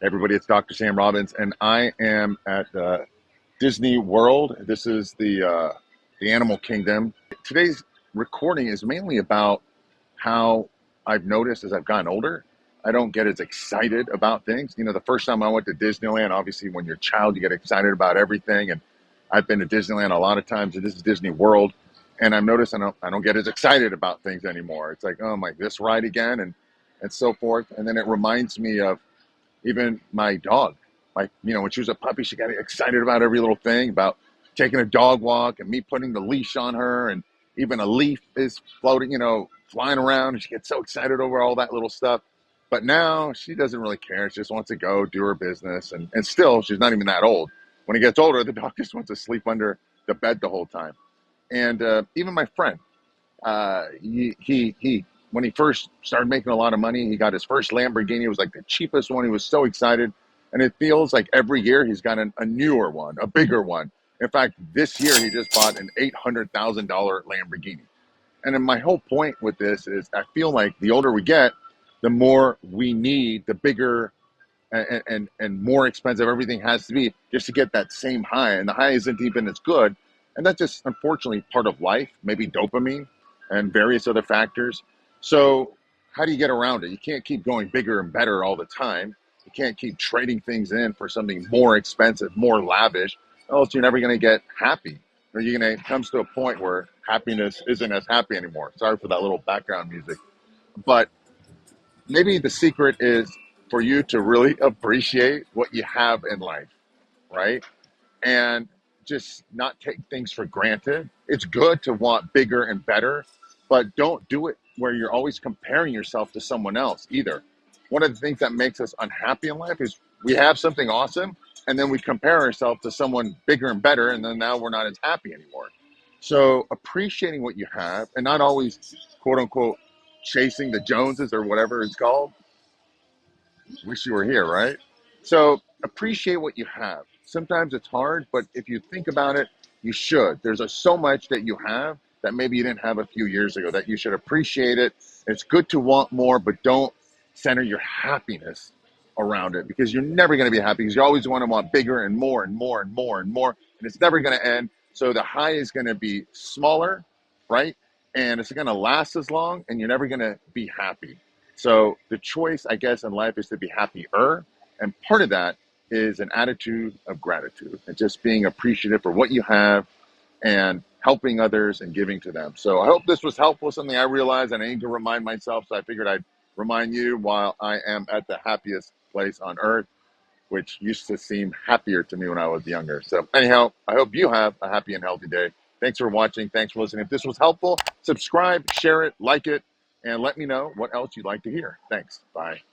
Everybody, it's Dr. Sam Robbins, and I am at Disney World. This is the Animal Kingdom. Today's recording is mainly about how I've noticed as I've gotten older, I don't get as excited about things. You know, the first time I went to Disneyland, obviously, when you're a child, you get excited about everything, and I've been to Disneyland a lot of times, and this is Disney World, and I've noticed I don't get as excited about things anymore. It's like, oh, I'm like this ride again, and so forth, and then it reminds me of even my dog, like, when she was a puppy, she got excited about every little thing, about taking a dog walk and me putting the leash on her. And even a leaf is floating, flying around. And she gets so excited over all that little stuff. But now she doesn't really care. She just wants to go do her business. And still, she's not even that old. When he gets older, the dog just wants to sleep under the bed the whole time. And even my friend, he when he first started making a lot of money, he got his first Lamborghini. It was like the cheapest one. He was so excited, and it feels like every year he's got a newer one, a bigger one. In fact, this year he just bought an $800,000 Lamborghini. And then my whole point with this is, I feel like the older we get, the more we need, the bigger and more expensive everything has to be just to get that same high. And the high isn't even as good. And that's just unfortunately part of life, maybe dopamine and various other factors. So how do you get around it? You can't keep going bigger and better all the time. You can't keep trading things in for something more expensive, more lavish, or else you're never going to get happy. Or you're going to comes to a point where happiness isn't as happy anymore. Sorry for that little background music. But maybe the secret is for you to really appreciate what you have in life, right? And just not take things for granted. It's good to want bigger and better, but don't do it where you're always comparing yourself to someone else either. One of the things that makes us unhappy in life is we have something awesome and then we compare ourselves to someone bigger and better, and then now we're not as happy anymore. So appreciating what you have and not always, quote unquote, chasing the Joneses or whatever it's called. Wish you were here, right? So appreciate what you have. Sometimes it's hard, but if you think about it, you should. There's so much that you have that maybe you didn't have a few years ago that you should appreciate it. It's good to want more, but don't center your happiness around it, because you're never going to be happy, because you always want to want bigger and more and more and more and more, and it's never going to end. So the high is going to be smaller, right? And it's going to last as long, and you're never going to be happy. So the choice, I guess, in life is to be happier. And part of that is an attitude of gratitude and just being appreciative for what you have and helping others and giving to them. So I hope this was helpful, something I realized and I need to remind myself. So I figured I'd remind you while I am at the happiest place on earth, which used to seem happier to me when I was younger. So anyhow, I hope you have a happy and healthy day. Thanks for watching. Thanks for listening. If this was helpful, subscribe, share it, like it, and let me know what else you'd like to hear. Thanks. Bye.